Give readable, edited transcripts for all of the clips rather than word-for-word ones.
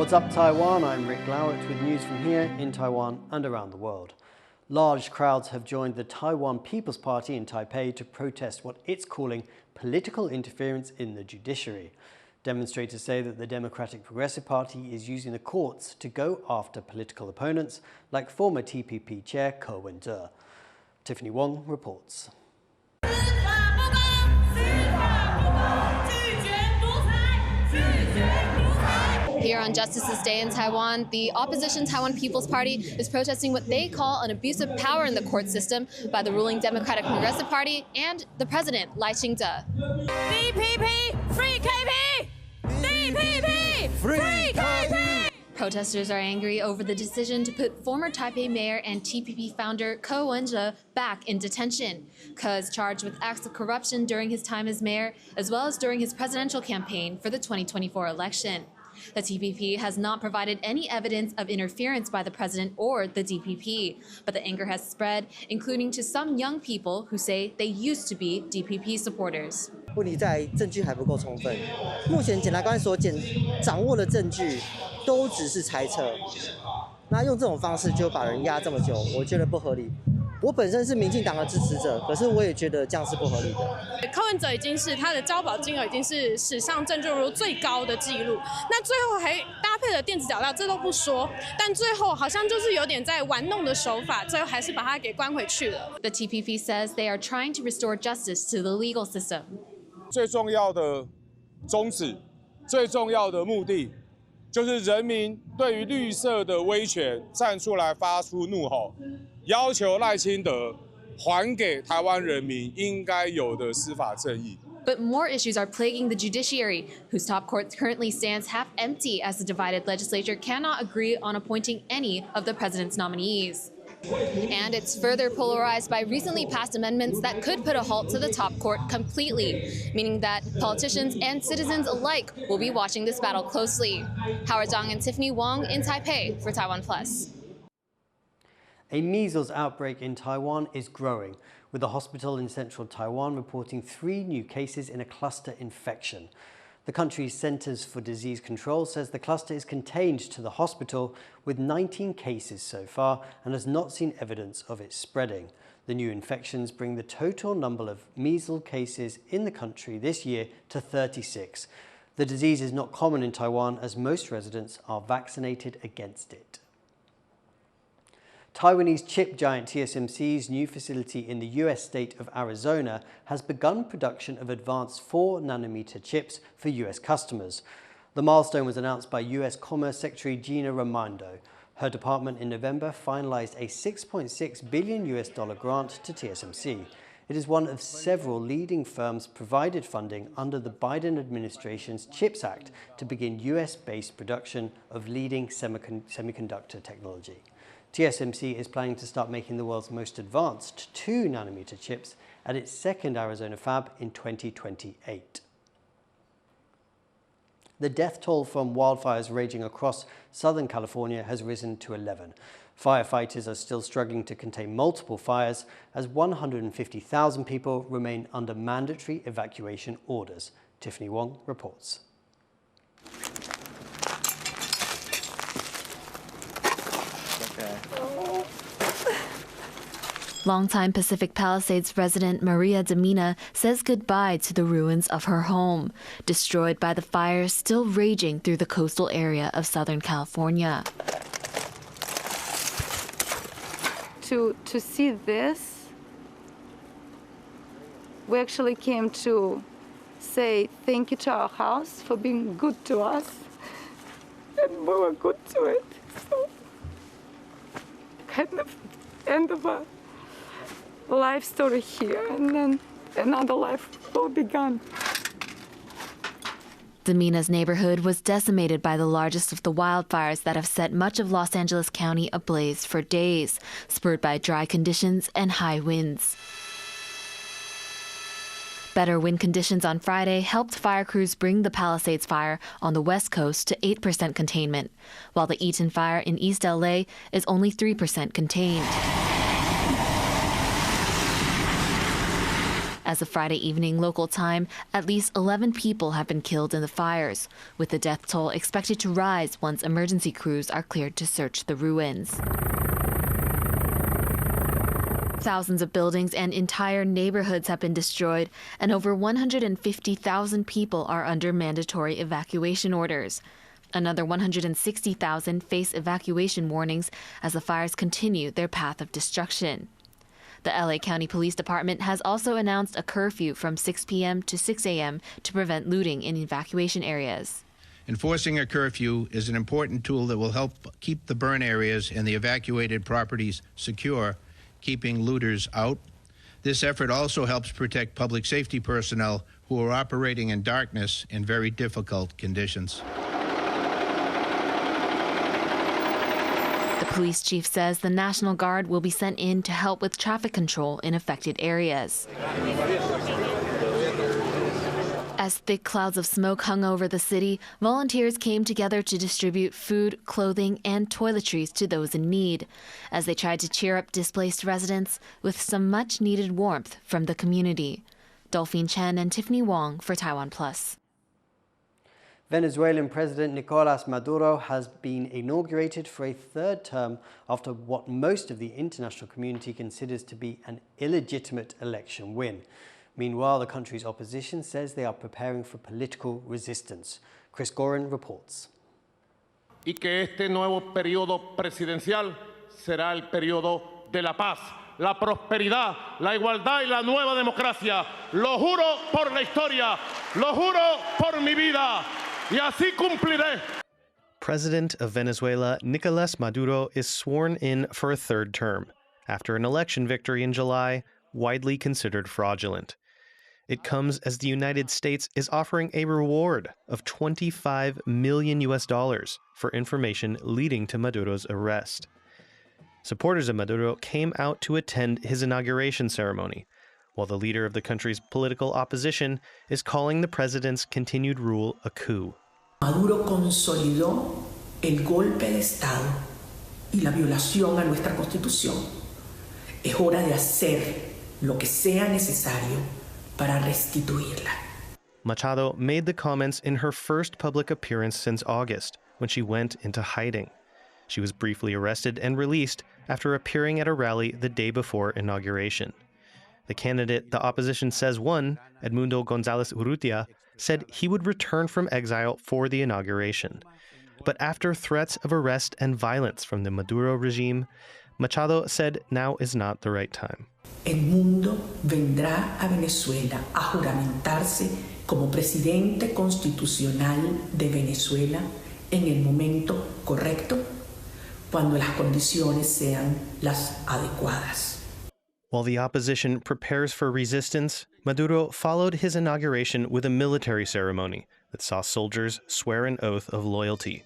What's up, Taiwan? I'm Rik Glauert with news from here in Taiwan and around the world. Large crowds have joined the Taiwan People's Party in Taipei to protest what it's calling political interference in the judiciary. Demonstrators say that the Democratic Progressive Party is using the courts to go after political opponents like former TPP chair Ko Wen-je. Tiffany Wong reports. Here on Justice's Day in Taiwan, the opposition Taiwan People's Party is protesting what they call an abuse of power in the court system by the ruling Democratic Progressive Party and the president, Lai Ching-te. DPP, free KP! DPP, free KP! Protesters are angry over the decision to put former Taipei mayor and TPP founder Ko Wen-je back in detention. Ko is charged with acts of corruption during his time as mayor, as well as during his presidential campaign for the 2024 election. The TPP has not provided any evidence of interference by the president or the DPP, but the anger has spread, including to some young people who say they used to be DPP supporters. 问题在证据还不够充分。目前检察官所掌握的证据都只是猜测，那用这种方式就把人压这么久，我觉得不合理。我本身是民进党的支持者，可是我也觉得这样是不合理的。柯文哲已经是他的交保金额已经是史上政治人物最高的记录，那最后还搭配了电子脚镣，这都不说，但最后好像就是有点在玩弄的手法，最后还是把他给关回去了。The TPP says they are trying to restore justice to the legal system. 最重要的宗旨、最重要的目的，就是人民对于绿色的威权站出来发出怒吼，要求赖清德还给台湾人民应该有的司法正义。But more issues are plaguing the judiciary, whose top court currently stands half empty as the divided legislature cannot agree on appointing any of the president's nominees. And it's further polarized by recently passed amendments that could put a halt to the top court completely, meaning that politicians and citizens alike will be watching this battle closely. Howard Zhang and Tiffany Wong in Taipei for TaiwanPlus. A measles outbreak in Taiwan is growing, with a hospital in central Taiwan reporting 3 new cases in a cluster infection. The country's Centers for Disease Control says the cluster is contained to the hospital with 19 cases so far and has not seen evidence of it spreading. The new infections bring the total number of measles cases in the country this year to 36. The disease is not common in Taiwan as most residents are vaccinated against it. Taiwanese chip giant TSMC's new facility in the US state of Arizona has begun production of advanced 4-nanometer chips for US customers. The milestone was announced by US Commerce Secretary Gina Raimondo. Her department in November finalized a $6.6 billion grant to TSMC. It is one of several leading firms provided funding under the Biden administration's CHIPS Act to begin US-based production of leading semiconductor technology. TSMC is planning to start making the world's most advanced 2-nanometer chips at its second Arizona fab in 2028. The death toll from wildfires raging across Southern California has risen to 11. Firefighters are still struggling to contain multiple fires as 150,000 people remain under mandatory evacuation orders. Tiffany Wong reports. Longtime Pacific Palisades resident Maria Demina says goodbye to the ruins of her home, destroyed by the fires still raging through the coastal area of Southern California. To see this, we actually came to say thank you to our house for being good to us, and we were good to it. So, kind of end of a life story here, and then another life will begin. Demina's neighborhood was decimated by the largest of the wildfires that have set much of Los Angeles County ablaze for days, spurred by dry conditions and high winds. Better wind conditions on Friday helped fire crews bring the Palisades fire on the West Coast to 8% containment, while the Eaton fire in East LA is only 3% contained. As of Friday evening local time, at least 11 people have been killed in the fires, with the death toll expected to rise once emergency crews are cleared to search the ruins. Thousands of buildings and entire neighborhoods have been destroyed, and over 150,000 people are under mandatory evacuation orders. Another 160,000 face evacuation warnings as the fires continue their path of destruction. The LA County Police Department has also announced a curfew from 6 p.m. to 6 a.m. to prevent looting in evacuation areas. Enforcing a curfew is an important tool that will help keep the burn areas and the evacuated properties secure, keeping looters out. This effort also helps protect public safety personnel who are operating in darkness in very difficult conditions. The police chief says the National Guard will be sent in to help with traffic control in affected areas. As thick clouds of smoke hung over the city, volunteers came together to distribute food, clothing, and toiletries to those in need, as they tried to cheer up displaced residents with some much-needed warmth from the community. Dolphine Chen and Tiffany Wong for TaiwanPlus. Venezuelan President Nicolás Maduro has been inaugurated for a third term after what most of the international community considers to be an illegitimate election win. Meanwhile, the country's opposition says they are preparing for political resistance. Rik Glauert reports. Y que este nuevo periodo presidencial será el periodo de la paz, la prosperidad, la igualdad y la nueva democracia. Lo juro por la historia, lo juro por mi vida, y así cumpliré. President of Venezuela, Nicolás Maduro, is sworn in for a third term after an election victory in July, widely considered fraudulent. It comes as the United States is offering a reward of $25 million for information leading to Maduro's arrest. Supporters of Maduro came out to attend his inauguration ceremony, while the leader of the country's political opposition is calling the president's continued rule a coup. Maduro consolidó el golpe de Estado y la violación a nuestra Constitución. Es hora de hacer lo que sea necesario para restituirla. Machado made the comments in her first public appearance since August, when she went into hiding. She was briefly arrested and released after appearing at a rally the day before inauguration. The candidate the opposition says won, Edmundo González Urrutia, said he would return from exile for the inauguration. But after threats of arrest and violence from the Maduro regime, Machado said now is not the right time. El mundo vendrá a Venezuela a juramentarse como presidente constitucional de Venezuela en el momento correcto, cuando las condiciones sean las adecuadas. While the opposition prepares for resistance, Maduro followed his inauguration with a military ceremony that saw soldiers swear an oath of loyalty.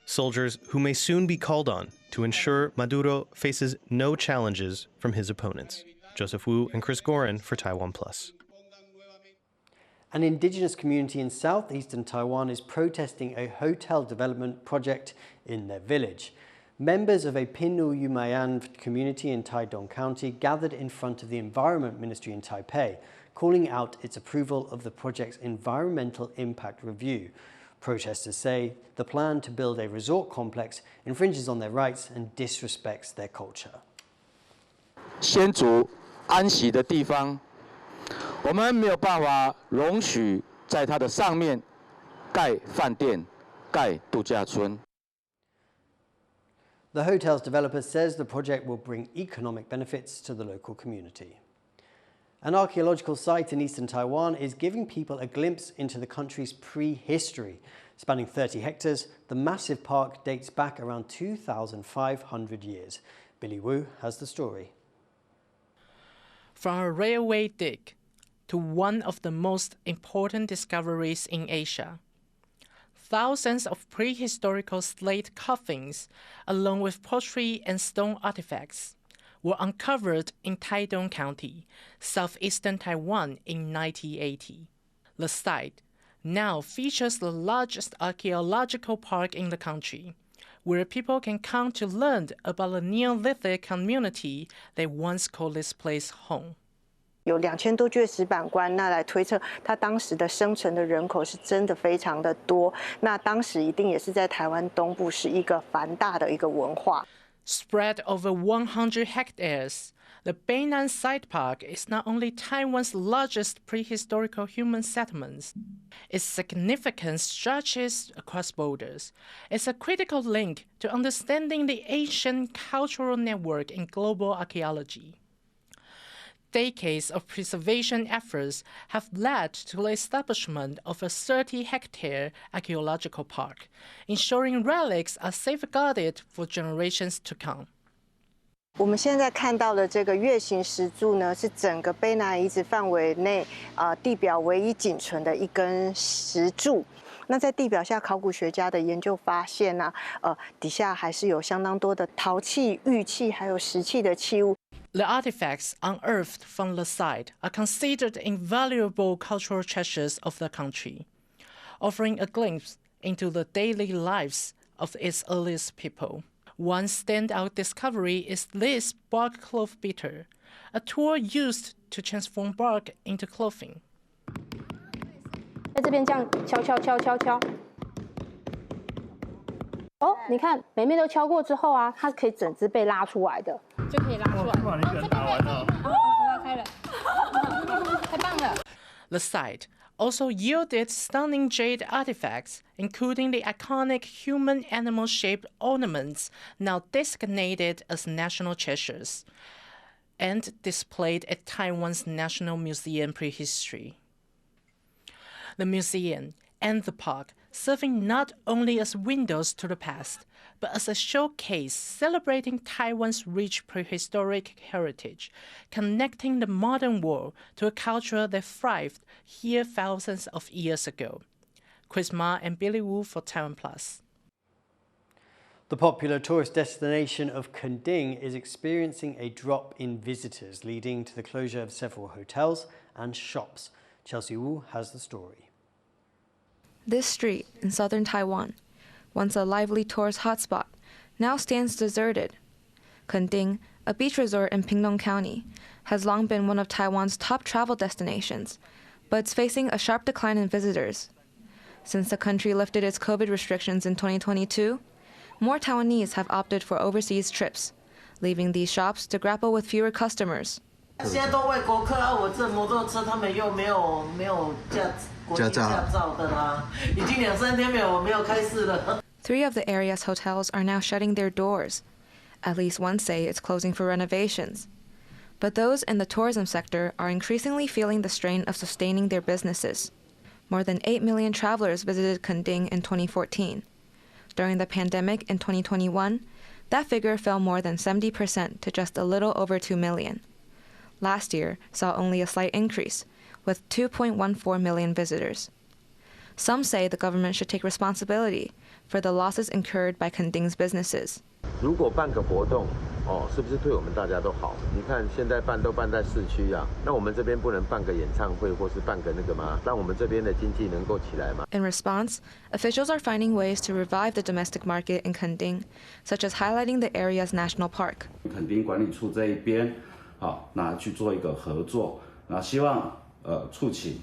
Soldiers who may soon be called on to ensure Maduro faces no challenges from his opponents. Joseph Wu and Rik Glauert for TaiwanPlus. An indigenous community in southeastern Taiwan is protesting a hotel development project in their village. Members of a Pinnu Yumayan community in Taidong County gathered in front of the Environment Ministry in Taipei, calling out its approval of the project's environmental impact review. Protesters say the plan to build a resort complex infringes on their rights and disrespects their culture. 先祖安息的地方，我们没有办法容许在它的上面盖饭店、盖度假村。 The hotel's developer says the project will bring economic benefits to the local community. An archaeological site in eastern Taiwan is giving people a glimpse into the country's prehistory. Spanning 30 hectares, the massive park dates back around 2,500 years. Billy Wu has the story. From a railway dig to one of the most important discoveries in Asia, thousands of prehistorical slate coffins, along with pottery and stone artifacts, were uncovered in Taidong County, southeastern Taiwan in 1980. The site now features the largest archaeological park in the country, where people can come to learn about the Neolithic community that once called this place home. 有2000多具的石板棺，那来推测它当时的生成的人口是真的非常的多。那当时一定也是在台湾东部是一个繁大的一个文化。Spread over 100 hectares, the Beinan Site Park is not only Taiwan's largest prehistorical human settlement. Its significance stretches across borders. It's a critical link to understanding the ancient cultural network in global archaeology. Decades of preservation efforts have led to the establishment of a 30-hectare archaeological park, ensuring relics are safeguarded for generations to come. 我们现在看到的这个月形石柱呢，是整个卑南遗址范围内地表唯一仅存的一根石柱。那在地表下，考古学家的研究发现呢，底下还是有相当多的陶器、玉器，还有石器的器物。The artifacts unearthed from the site are considered invaluable cultural treasures of the country, offering a glimpse into the daily lives of its earliest people. One standout discovery is this bark cloth beater, a tool used to transform bark into clothing. 在这边这样敲敲敲敲敲。哦，你看每面都敲过之后啊，它可以整只被拉出来的，就可以拉出来。哇，你人打完了。拉开了，太棒了。The site also yielded stunning jade artifacts, including the iconic human-animal shaped ornaments now designated as national treasures, and displayed at Taiwan's National Museum Prehistory. The museum and the park serving not only as windows to the past, but as a showcase celebrating Taiwan's rich prehistoric heritage, connecting the modern world to a culture that thrived here thousands of years ago. Chris Ma and Billy Wu for TaiwanPlus. The popular tourist destination of Kending is experiencing a drop in visitors, leading to the closure of several hotels and shops. Chelsea Wu has the story. This street in southern Taiwan, once a lively tourist hotspot, now stands deserted. Kending, a beach resort in Pingtung County, has long been one of Taiwan's top travel destinations, but it's facing a sharp decline in visitors. Since the country lifted its COVID restrictions in 2022, more Taiwanese have opted for overseas trips, leaving these shops to grapple with fewer customers. 现在都外国客啊，我这摩托车他们又没有国际驾照的啦，已经2、3天没有开市了。3 of the area's hotels are now shutting their doors. At least one say it's closing for renovations. But those in the tourism sector are increasingly feeling the strain of sustaining their businesses. More than 8 million travelers visited Kending in 2014. During the pandemic in 2021, that figure fell more than 70% to just a little over 2 million. Last year saw only a slight increase, with 2.14 million visitors. Some say the government should take responsibility for the losses incurred by Kending's businesses. 如果办个活动，是不是对我们大家都好？你看现在都办在市区啊，那我们这边不能办个演唱会，或是办个那个吗？让我们这边的经济能够起来吗？ In response, officials are finding ways to revive the domestic market in Kending, such as highlighting the area's national park. 垦丁管理处这一边，那去做一个合作，那希望促请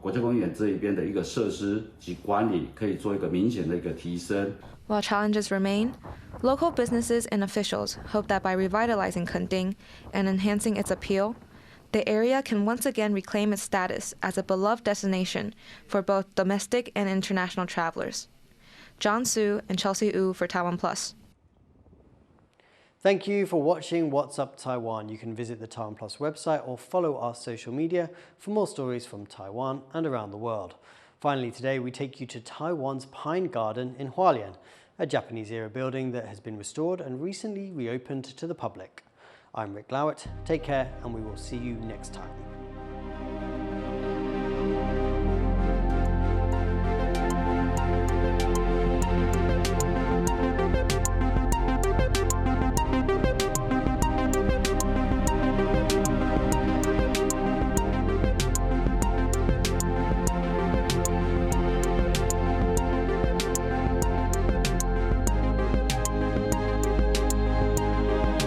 国家公园这一边的一个设施及管理可以做一个明显的一个提升。While challenges remain, local businesses and officials hope that by revitalizing Kending and enhancing its appeal, the area can once again reclaim its status as a beloved destination for both domestic and international travelers. John Su and Chelsea Wu for TaiwanPlus. Thank you for watching What's Up Taiwan. You can visit the TaiwanPlus website or follow our social media for more stories from Taiwan and around the world. Finally, today we take you to Taiwan's Pine Garden in Hualien, a Japanese-era building that has been restored and recently reopened to the public. I'm Rik Glauert. Take care, and we will see you next time.